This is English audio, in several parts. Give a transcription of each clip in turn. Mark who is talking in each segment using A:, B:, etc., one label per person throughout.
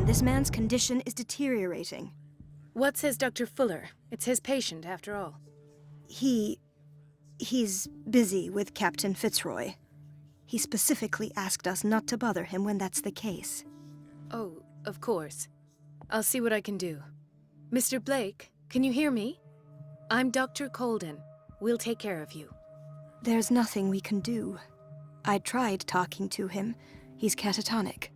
A: This man's condition is deteriorating.
B: What says Dr. Fuller? It's his patient, after all.
A: He's busy with Captain Fitzroy. He specifically asked us not to bother him when that's the case.
B: Oh, of course. I'll see what I can do. Mr. Blake, can you hear me? I'm Dr. Colden. We'll take care of you.
A: There's nothing we can do. I tried talking to him. He's catatonic.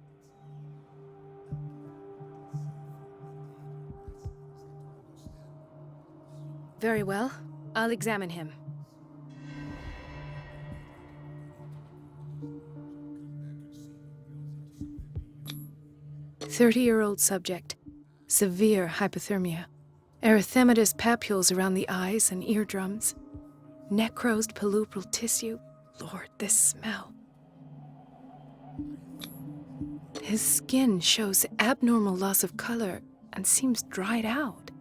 B: Very well. I'll examine him. "30-year-old subject. Severe hypothermia. Erythematous papules around the eyes and eardrums. Necrosed palpebral tissue. Lord, this smell. His skin shows abnormal loss of color and seems dried out.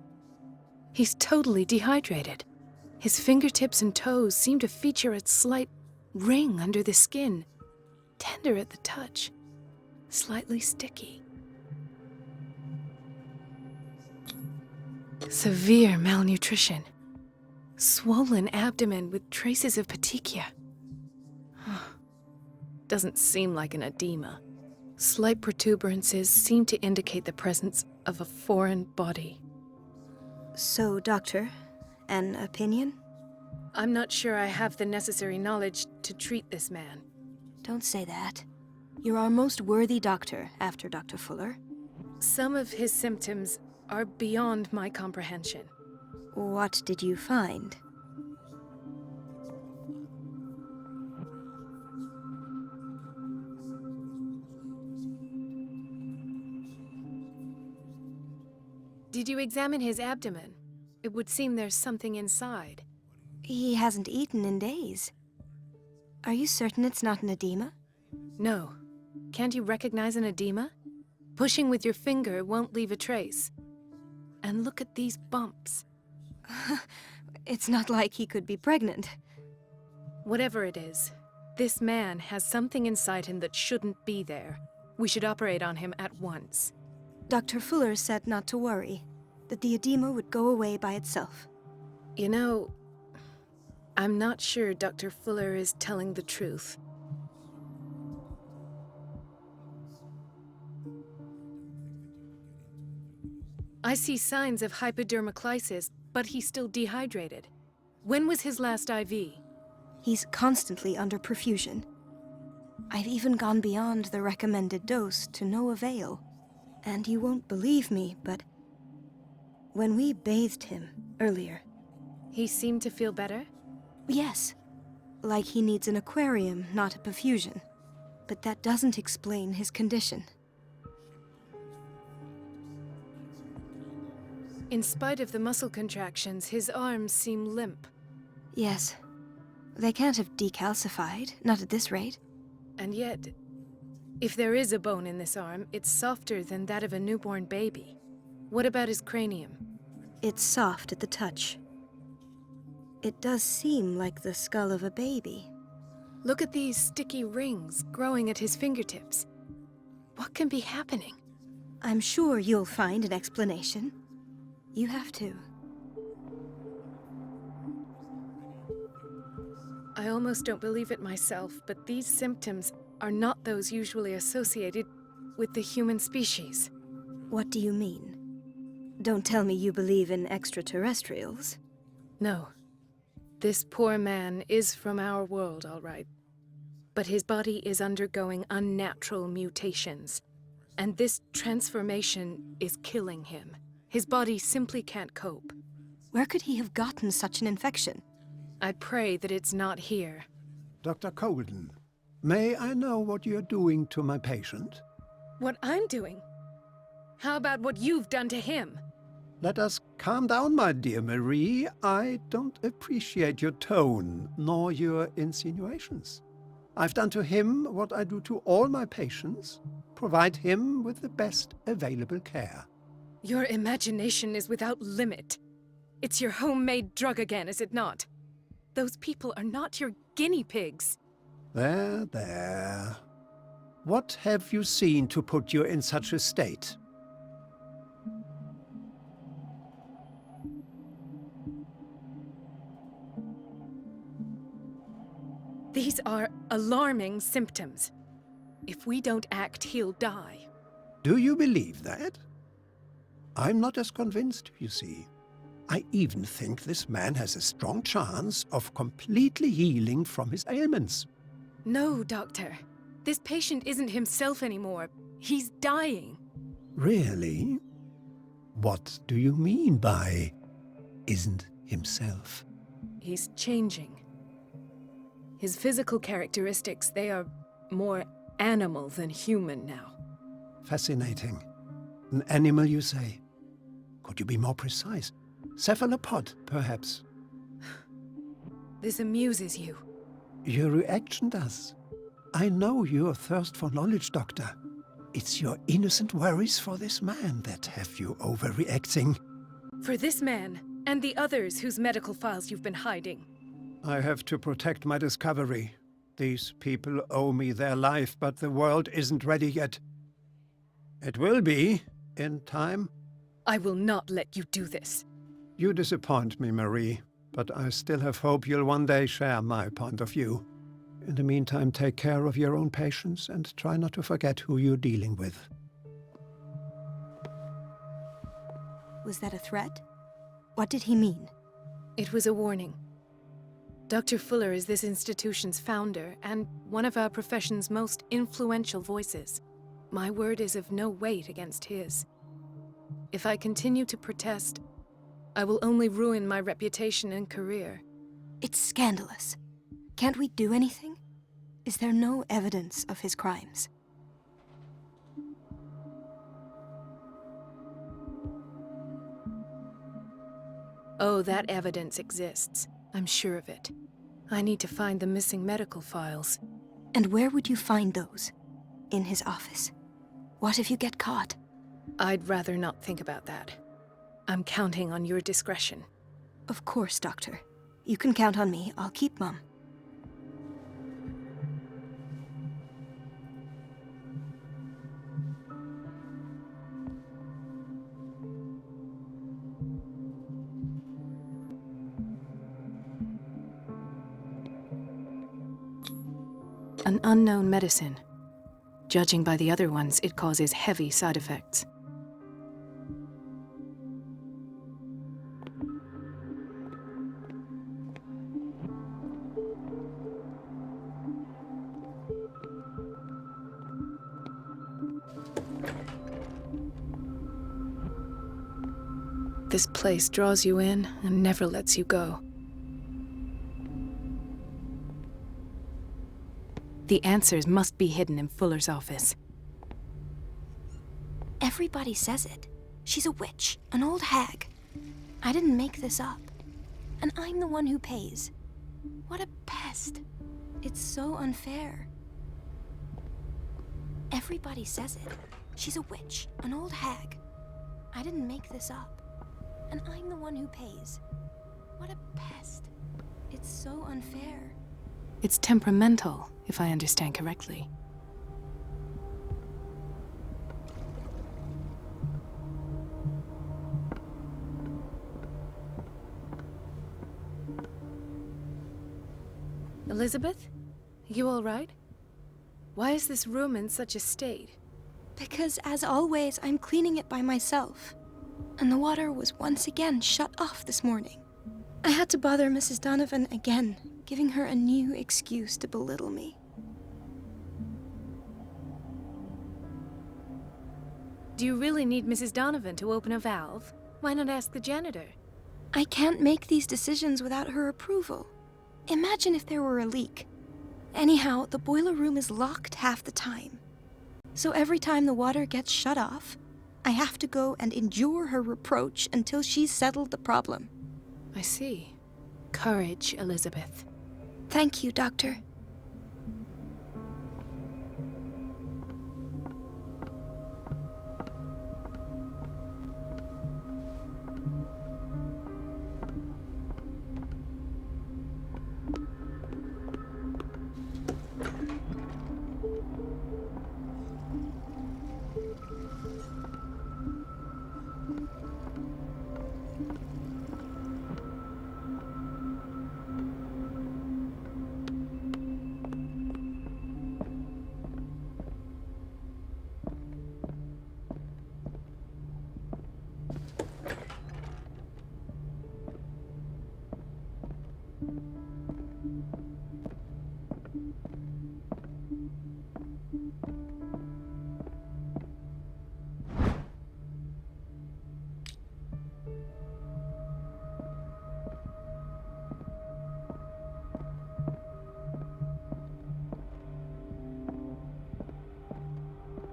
B: He's totally dehydrated. His fingertips and toes seem to feature a slight ring under the skin. Tender at the touch. Slightly sticky. Severe malnutrition. Swollen abdomen with traces of petechia. Doesn't seem like an edema. Slight protuberances seem to indicate the presence of a foreign body.
A: So, Doctor, an opinion?
B: I'm not sure I have the necessary knowledge to treat this man.
A: Don't say that. You're our most worthy doctor after Dr. Fuller.
B: Some of his symptoms are beyond my comprehension.
A: What did you find?
B: Did you examine his abdomen? It would seem there's something inside.
A: He hasn't eaten in days. Are you certain it's not an edema?
B: No. Can't you recognize an edema? Pushing with your finger won't leave a trace. And look at these bumps.
A: It's not like he could be pregnant.
B: Whatever it is, this man has something inside him that shouldn't be there. We should operate on him at once.
A: Dr. Fuller said not to worry, that the edema would go away by itself.
B: You know, I'm not sure Dr. Fuller is telling the truth. I see signs of hypodermoclysis, but he's still dehydrated. When was his last IV?
A: He's constantly under perfusion. I've even gone beyond the recommended dose to no avail. And you won't believe me, but when we bathed him earlier...
B: He seemed to feel better?
A: Yes. Like he needs an aquarium, not a perfusion. But that doesn't explain his condition.
B: In spite of the muscle contractions, his arms seem limp.
A: Yes. They can't have decalcified, not at this rate.
B: And yet, if there is a bone in this arm, it's softer than that of a newborn baby. What about his cranium?
A: It's soft at the touch. It does seem like the skull of a baby.
B: Look at these sticky rings growing at his fingertips. What can be happening?
A: I'm sure you'll find an explanation. You have to.
B: I almost don't believe it myself, but these symptoms are not those usually associated with the human species.
A: What do you mean? Don't tell me you believe in extraterrestrials.
B: No. This poor man is from our world, all right. But his body is undergoing unnatural mutations. And this transformation is killing him. His body simply can't cope.
A: Where could he have gotten such an infection?
B: I pray that it's not here.
C: Dr. Colden, may I know what you're doing to my patient?
B: What I'm doing? How about what you've done to him?
C: Let us calm down, my dear Marie. I don't appreciate your tone, nor your insinuations. I've done to him what I do to all my patients, provide him with the best available care.
B: Your imagination is without limit. It's your homemade drug again, is it not? Those people are not your guinea pigs.
C: There, there. What have you seen to put you in such a state?
B: These are alarming symptoms. If we don't act, he'll die.
C: Do you believe that? I'm not as convinced, you see. I even think this man has a strong chance of completely healing from his ailments.
B: No, Doctor. This patient isn't himself anymore. He's dying.
C: Really? What do you mean by isn't himself?
B: He's changing. His physical characteristics, they are more animal than human now.
C: Fascinating. An animal, you say? Could you be more precise? Cephalopod, perhaps?
B: This amuses you.
C: Your reaction does. I know your thirst for knowledge, Doctor. It's your innocent worries for this man that have you overreacting.
B: For this man, and the others whose medical files you've been hiding.
C: I have to protect my discovery. These people owe me their life, but the world isn't ready yet. It will be, in time.
B: I will not let you do this.
C: You disappoint me, Marie, but I still have hope you'll one day share my point of view. In the meantime, take care of your own patients and try not to forget who you're dealing with.
A: Was that a threat? What did he mean?
B: It was a warning. Dr. Fuller is this institution's founder and one of our profession's most influential voices. My word is of no weight against his. If I continue to protest, I will only ruin my reputation and career.
A: It's scandalous. Can't we do anything? Is there no evidence of his crimes?
B: Oh, that evidence exists. I'm sure of it. I need to find the missing medical files.
A: And where would you find those? In his office? What if you get caught?
B: I'd rather not think about that. I'm counting on your discretion.
A: Of course, Doctor. You can count on me. I'll keep mum.
B: An unknown medicine. Judging by the other ones, it causes heavy side effects. This place draws you in and never lets you go. The answers must be hidden in Fuller's office.
A: Everybody says it. She's a witch, an old hag. I didn't make this up. And I'm the one who pays. What a pest. It's so unfair. Everybody says it. She's a witch, an old hag. I didn't make this up. And I'm the one who pays. What a pest. It's so unfair.
B: It's temperamental, if I understand correctly. Elizabeth? You all right? Why is this room in such a state?
A: Because, as always, I'm cleaning it by myself. And the water was once again shut off this morning. I had to bother Mrs. Donovan again, giving her a new excuse to belittle me.
B: Do you really need Mrs. Donovan to open a valve? Why not ask the janitor?
A: I can't make these decisions without her approval. Imagine if there were a leak. Anyhow, the boiler room is locked half the time. So every time the water gets shut off, I have to go and endure her reproach until she's settled the problem.
B: I see. Courage, Elizabeth.
A: Thank you, Doctor.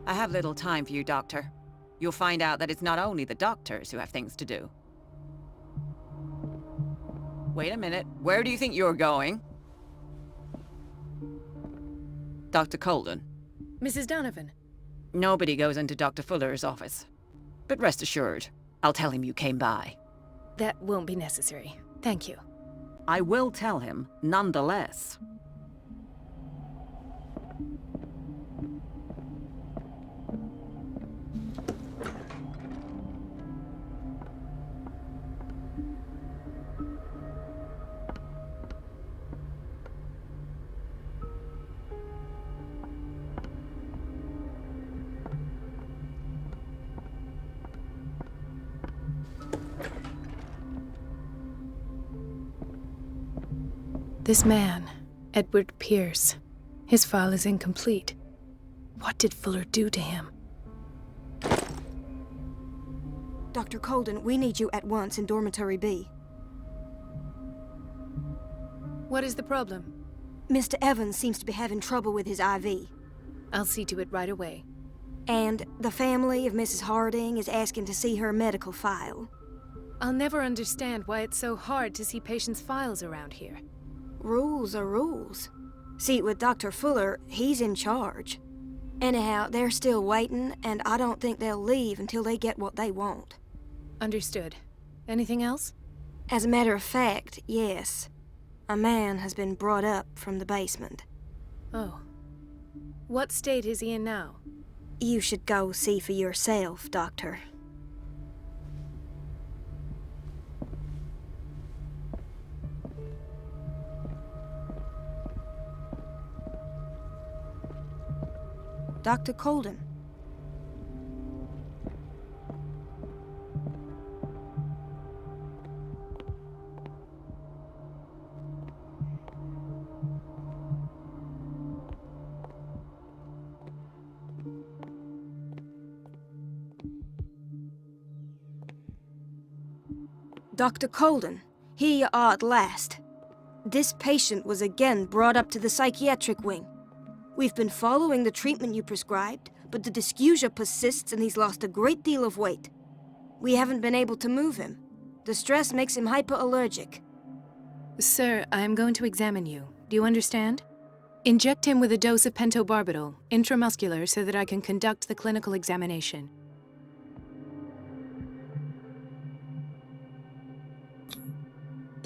D: I have little time for you, Doctor. You'll find out that it's not only the doctors who have things to do. Wait a minute. Where do you think you're going? Dr. Colden.
B: Mrs. Donovan.
D: Nobody goes into Dr. Fuller's office. But rest assured, I'll tell him you came by.
B: That won't be necessary. Thank you.
D: I will tell him, nonetheless.
B: This man, Edward Pierce, his file is incomplete. What did Fuller do to him?
A: Dr. Colden, we need you at once in Dormitory B.
B: What is the problem?
A: Mr. Evans seems to be having trouble with his IV.
B: I'll see to it right away.
A: And the family of Mrs. Harding is asking to see her medical file.
B: I'll never understand why it's so hard to see patients' files around here.
A: Rules are rules. See, with Dr. Fuller, he's in charge. Anyhow, they're still waiting, and I don't think they'll leave until they get what they want.
B: Understood. Anything else?
A: As a matter of fact, yes. A man has been brought up from the basement.
B: Oh. What state is he in now?
A: You should go see for yourself, Doctor. Dr. Colden. Dr. Colden, here you are at last. This patient was again brought up to the psychiatric wing. We've been following the treatment you prescribed, but the dysgeusia persists and he's lost a great deal of weight. We haven't been able to move him. The stress makes him hyperallergic.
B: Sir, I'm going to examine you. Do you understand? Inject him with a dose of pentobarbital, intramuscular, so that I can conduct the clinical examination.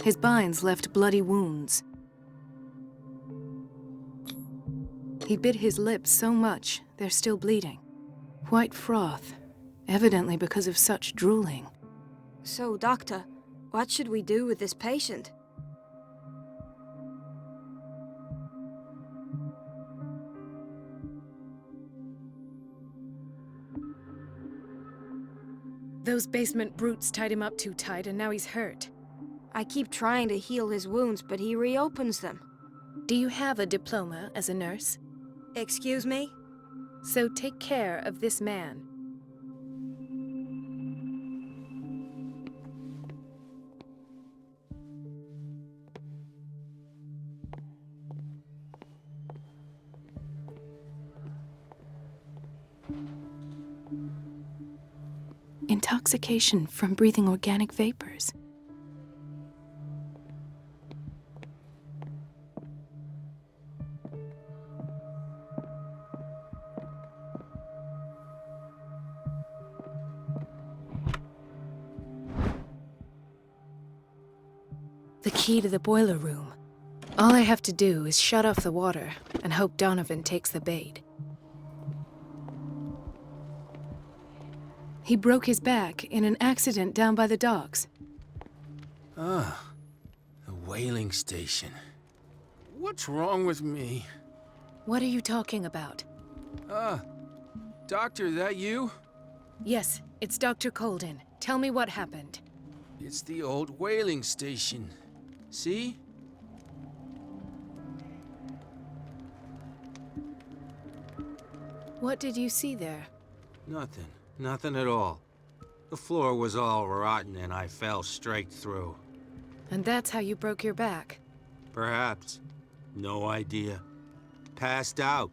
B: His binds left bloody wounds. He bit his lips so much, they're still bleeding. White froth, evidently because of such drooling.
A: So, Doctor, what should we do with this patient?
B: Those basement brutes tied him up too tight, and now he's hurt.
A: I keep trying to heal his wounds, but he reopens them.
B: Do you have a diploma as a nurse?
A: Excuse me?
B: So take care of this man. Intoxication from breathing organic vapors. The key to the boiler room. All I have to do is shut off the water and hope Donovan takes the bait. He broke his back in an accident down by the docks.
E: Ah, the whaling station. What's wrong with me?
B: What are you talking about?
E: Doctor, that you?
B: Yes, it's Dr. Colden. Tell me what happened.
E: It's the old whaling station. See?
B: What did you see there?
E: Nothing. Nothing at all. The floor was all rotten and I fell straight through.
B: And that's how you broke your back?
E: Perhaps. No idea. Passed out.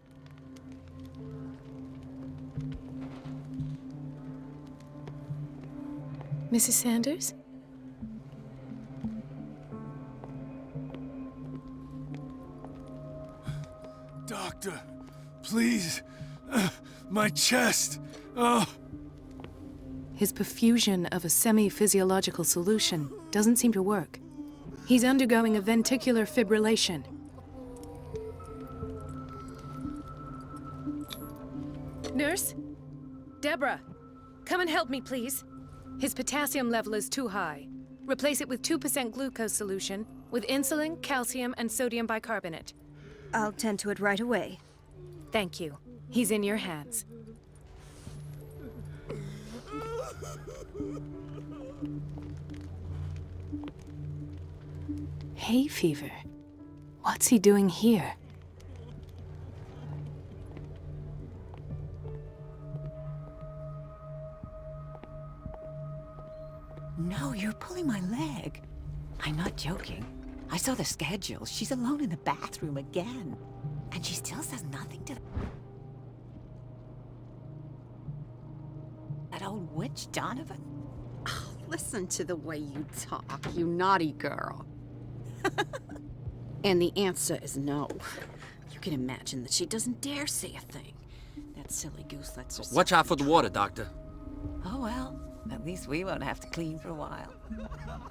B: Mrs. Sanders?
F: Doctor, please. My chest. Oh.
B: His perfusion of a semi-physiological solution doesn't seem to work. He's undergoing a ventricular fibrillation. Nurse? Deborah, come and help me, please. His potassium level is too high. Replace it with 2% glucose solution with insulin, calcium, and sodium bicarbonate.
A: I'll tend to it right away.
B: Thank you. He's in your hands. Hay fever? What's he doing here?
D: No, you're pulling my leg. I'm not joking. I saw the schedule. She's alone in the bathroom again. And she still says nothing to that old witch, Donovan.
G: Oh, listen to the way you talk, you naughty girl. And the answer is no. You can imagine that she doesn't dare say a thing. That silly goose lets herself...
H: Watch out for the water, Doctor.
D: Oh, well. At least we won't have to clean for a while.
G: Next time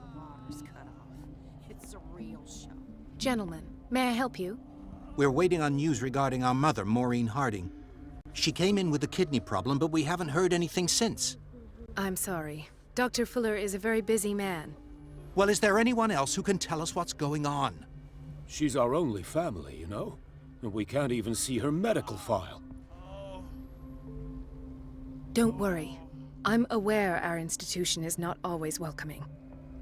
G: the water's cut off. It's a real show.
B: Gentlemen, may I help you?
I: We're waiting on news regarding our mother, Maureen Harding. She came in with a kidney problem, but we haven't heard anything since.
B: I'm sorry. Dr. Fuller is a very busy man.
I: Well, is there anyone else who can tell us what's going on?
F: She's our only family, you know? And we can't even see her medical file.
B: Don't worry. I'm aware our institution is not always welcoming.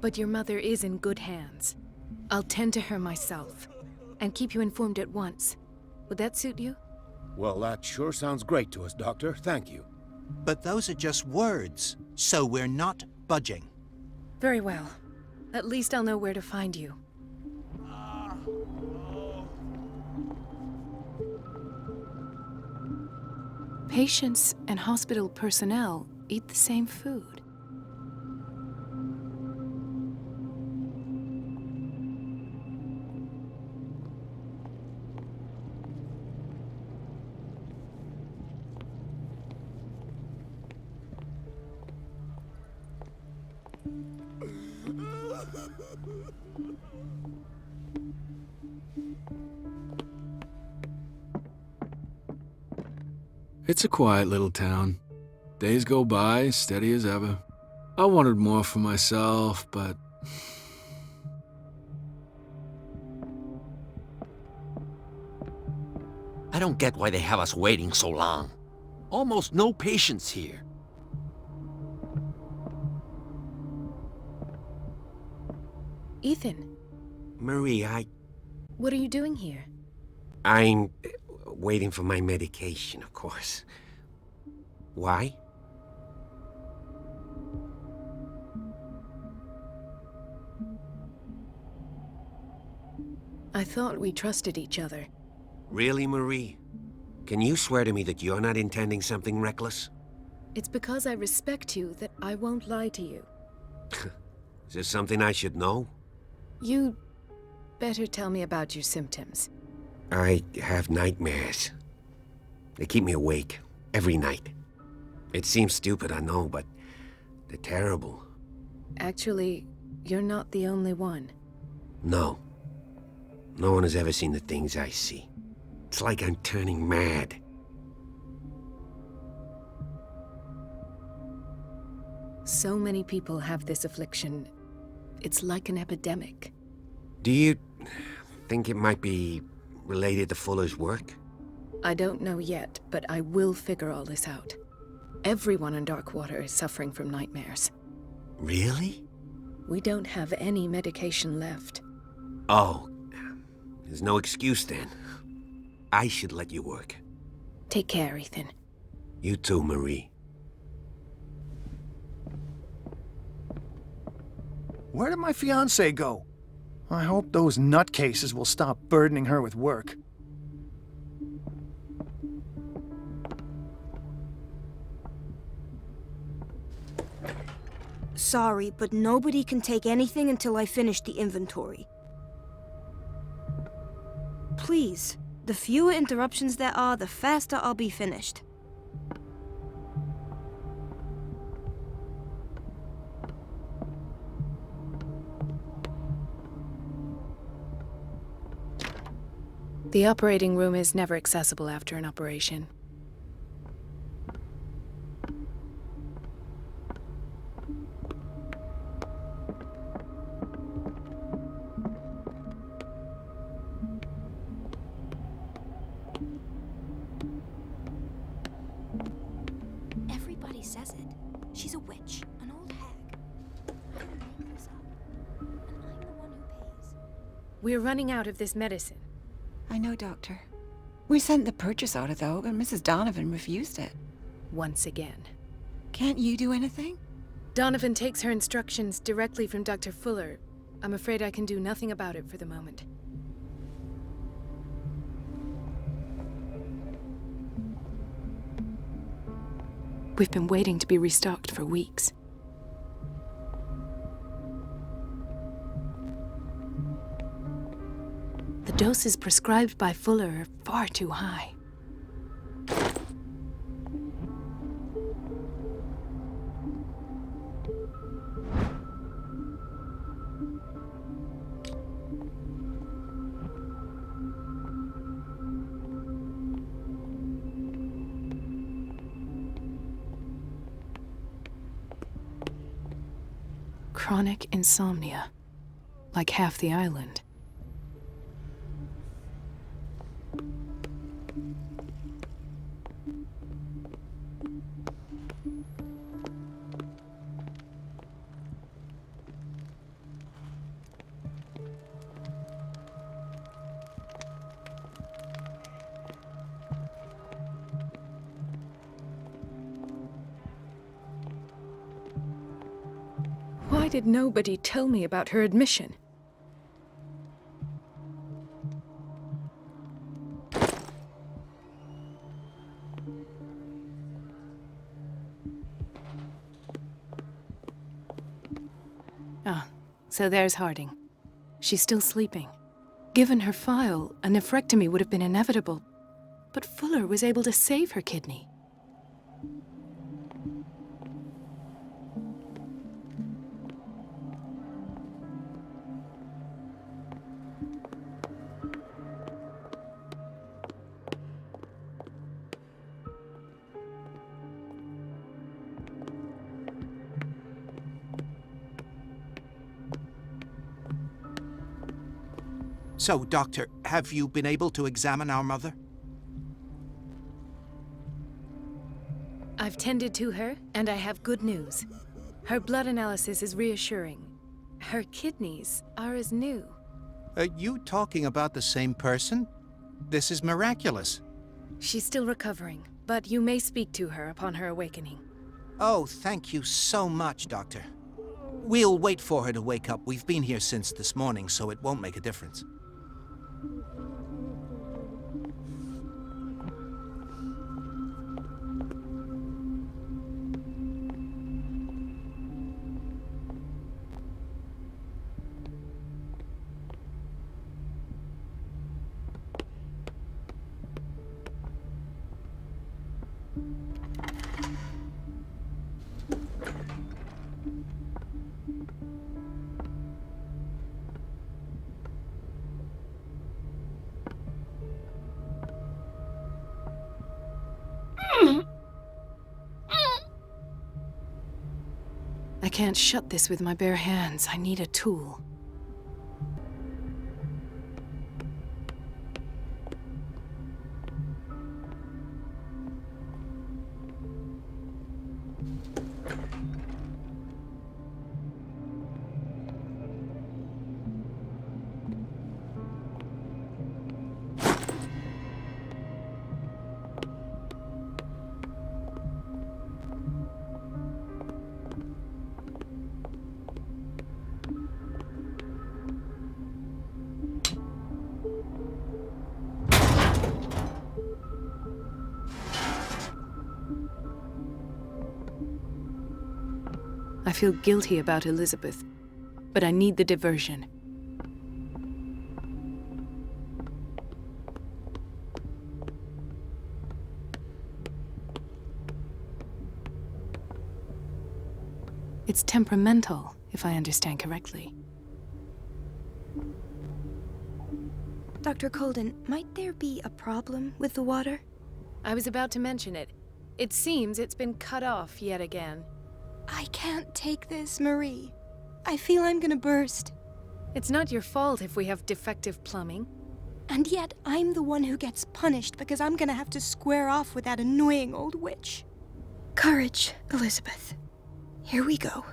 B: But your mother is in good hands. I'll tend to her myself, and keep you informed at once. Would that suit you?
F: Well, that sure sounds great to us, Doctor. Thank you.
I: But those are just words, so we're not budging.
B: Very well. At least I'll know where to find you. Patients and hospital personnel eat the same food.
J: It's a quiet little town. Days go by, steady as ever. I wanted more for myself, but...
H: I don't get why they have us waiting so long. Almost no patients here.
B: Ethan,
E: Marie,
B: what are you doing here?
E: I'm waiting for my medication, of course. Why?
B: I thought we trusted each other.
E: Really, Marie? Can you swear to me that you're not intending something reckless?
B: It's because I respect you that I won't lie to you.
E: Is there something I should know?
B: You'd better tell me about your symptoms.
E: I have nightmares. They keep me awake every night. It seems stupid, I know, but they're terrible.
B: Actually, you're not the only one.
E: No. No one has ever seen the things I see. It's like I'm turning mad.
B: So many people have this affliction. It's like an epidemic.
E: Do you think it might be related to Fuller's work?
B: I don't know yet, but I will figure all this out. Everyone in Darkwater is suffering from nightmares.
E: Really?
B: We don't have any medication left.
E: Oh, there's no excuse then. I should let you work.
B: Take care, Ethan.
E: You too, Marie.
K: Where did my fiancée go? I hope those nutcases will stop burdening her with work.
A: Sorry, but nobody can take anything until I finish the inventory. Please, the fewer interruptions there are, the faster I'll be finished.
B: The operating room is never accessible after an operation.
A: Everybody says it. She's a witch, an old hag. I didn't make this up. And I'm the one who pays.
B: We're running out of this medicine.
D: I know, Doctor. We sent the purchase order, though, and Mrs. Donovan refused it.
B: Once again.
D: Can't you do anything?
B: Donovan takes her instructions directly from Dr. Fuller. I'm afraid I can do nothing about it for the moment. We've been waiting to be restocked for weeks. The doses prescribed by Fuller are far too high. Chronic insomnia, like half the island. Why did nobody tell me about her admission? Ah, so there's Harding. She's still sleeping. Given her file, a nephrectomy would have been inevitable. But Fuller was able to save her kidney.
I: So, Doctor, have you been able to examine our mother?
B: I've tended to her, and I have good news. Her blood analysis is reassuring. Her kidneys are as new.
I: Are you talking about the same person? This is miraculous.
B: She's still recovering, but you may speak to her upon her awakening.
I: Oh, thank you so much, Doctor. We'll wait for her to wake up. We've been here since this morning, so it won't make a difference.
B: I can't shut this with my bare hands. I need a tool. I feel guilty about Elizabeth, but I need the diversion. It's temperamental, if I understand correctly.
A: Dr. Colden, might there be a problem with the water?
B: I was about to mention it. It seems it's been cut off yet again.
A: I can't take this, Marie. I feel I'm gonna burst.
B: It's not your fault if we have defective plumbing.
A: And yet, I'm the one who gets punished because I'm gonna have to square off with that annoying old witch. Courage, Elizabeth. Here we go.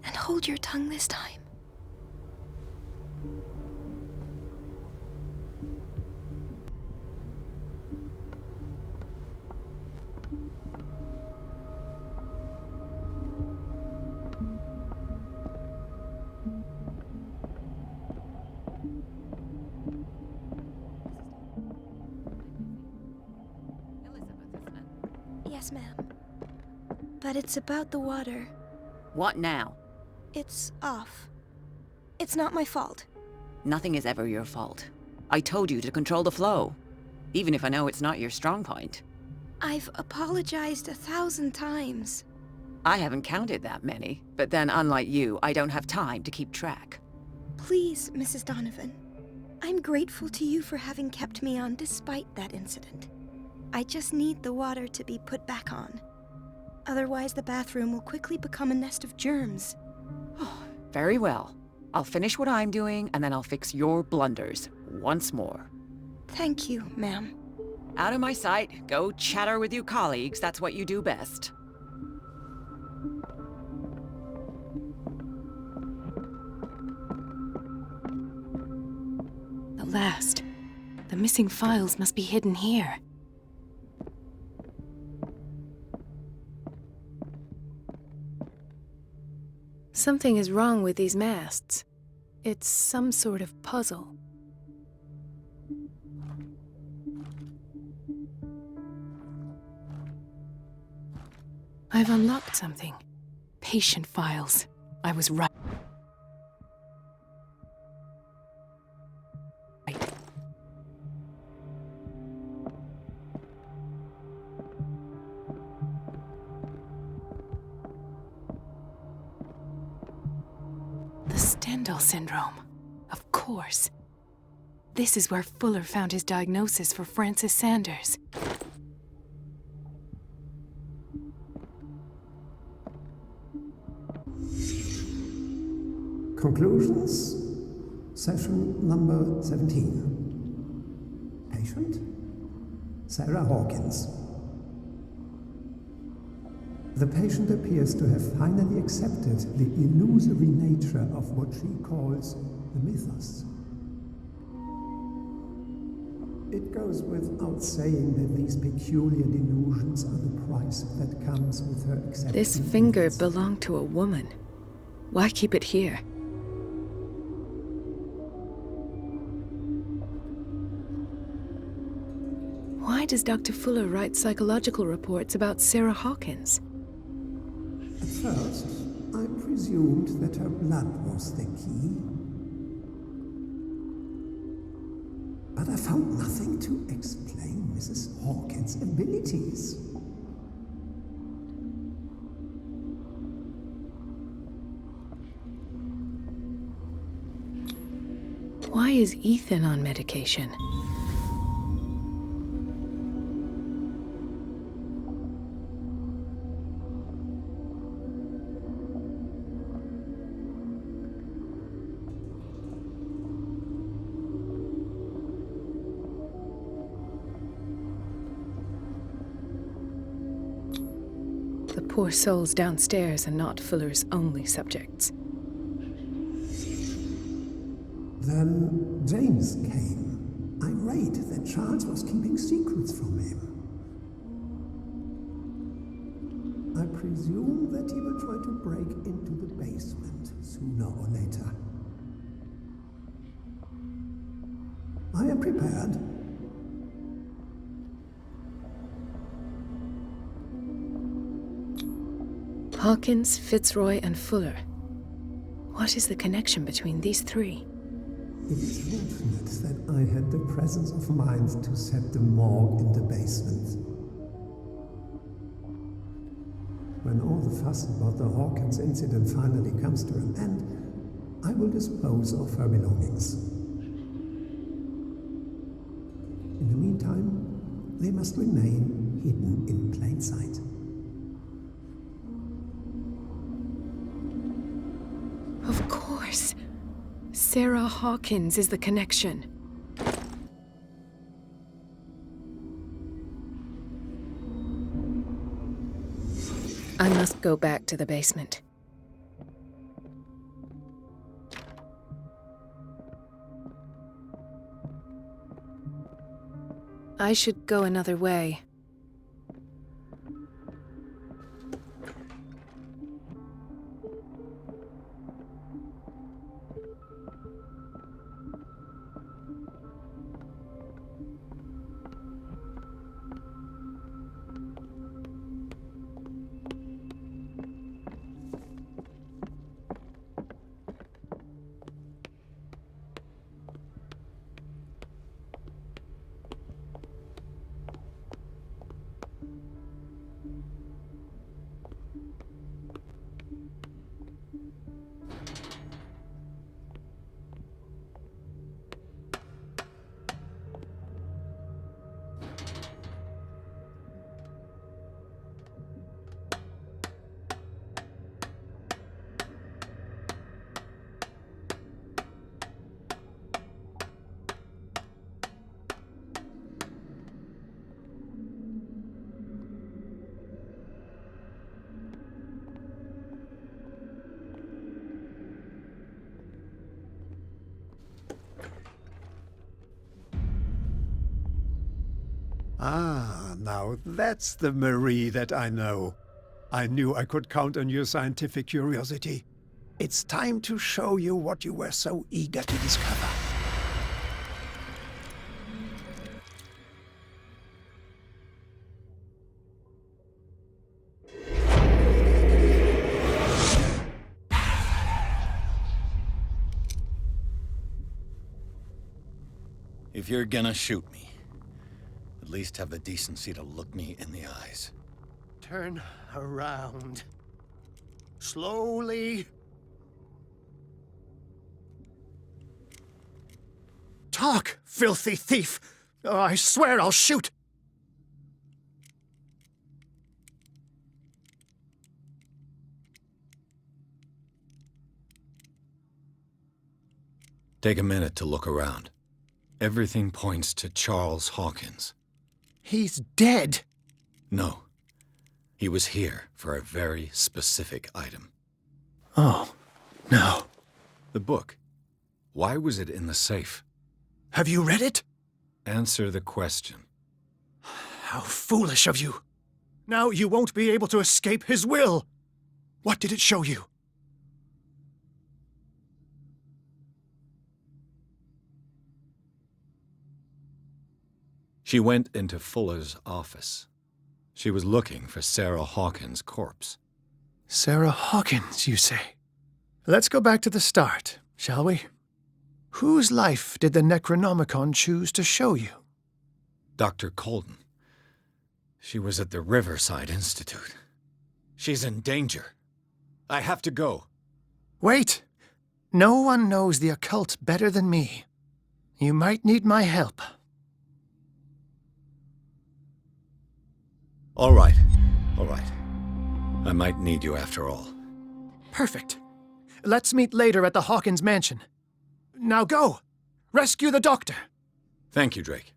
A: And hold your tongue this time. Yes, ma'am. But it's about the water.
D: What now?
A: It's off. It's not my fault.
D: Nothing is ever your fault. I told you to control the flow, even if I know it's not your strong point.
A: I've apologized 1,000 times.
D: I haven't counted that many, but then unlike you, I don't have time to keep track.
A: Please, Mrs. Donovan. I'm grateful to you for having kept me on despite that incident. I just need the water to be put back on. Otherwise, the bathroom will quickly become a nest of germs.
D: Very well. I'll finish what I'm doing, and then I'll fix your blunders once more.
A: Thank you, ma'am.
D: Out of my sight. Go chatter with your colleagues. That's what you do best.
B: The last. The missing files must be hidden here. Something is wrong with these masts. It's some sort of puzzle. I've unlocked something. Patient files. I was right. The Stendhal syndrome. Of course. This is where Fuller found his diagnosis for Francis Sanders.
C: Conclusions, session number 17. Patient, Sarah Hawkins. The patient appears to have finally accepted the illusory nature of what she calls the mythos. It goes without saying that these peculiar delusions are the price that comes with her acceptance.
B: This finger belonged to a woman. Why keep it here? Why does Dr. Fuller write psychological reports about Sarah Hawkins?
C: At first, I presumed that her blood was the key. But I found nothing to explain Mrs. Hawkins' abilities.
B: Why is Ethan on medication? The poor souls downstairs are not Fuller's only subjects.
C: Then James came, irate that Charles was keeping secrets from him. I presume that he will try to break into the basement sooner or later. I am prepared.
B: Hawkins, Fitzroy, and Fuller. What is the connection between these three?
C: It is fortunate that I had the presence of mind to set the morgue in the basement. When all the fuss about the Hawkins incident finally comes to an end, I will dispose of her belongings. In the meantime, they must remain hidden in plain sight.
B: Of course. Sarah Hawkins is the connection. I must go back to the basement. I should go another way.
C: Ah, now that's the Marie that I know. I knew I could count on your scientific curiosity. It's time to show you what you were so eager to discover.
L: If you're gonna shoot me, at least have the decency to look me in the eyes.
K: Turn around. Slowly. Talk, filthy thief! Oh, I swear I'll shoot!
L: Take a minute to look around. Everything points to Charles Hawkins.
K: He's dead!
L: No. He was here for a very specific item.
K: Oh, no.
L: The book. Why was it in the safe?
K: Have you read it?
L: Answer the question.
K: How foolish of you. Now you won't be able to escape his will. What did it show you?
L: She went into Fuller's office. She was looking for Sarah Hawkins' corpse.
K: Sarah Hawkins, you say? Let's go back to the start, shall we? Whose life did the Necronomicon choose to show you?
L: Dr. Colden. She was at the Riverside Institute. She's in danger. I have to go.
K: Wait! No one knows the occult better than me. You might need my help.
L: All right. All right. I might need you after all.
K: Perfect. Let's meet later at the Hawkins mansion. Now go! Rescue the doctor!
L: Thank you, Drake.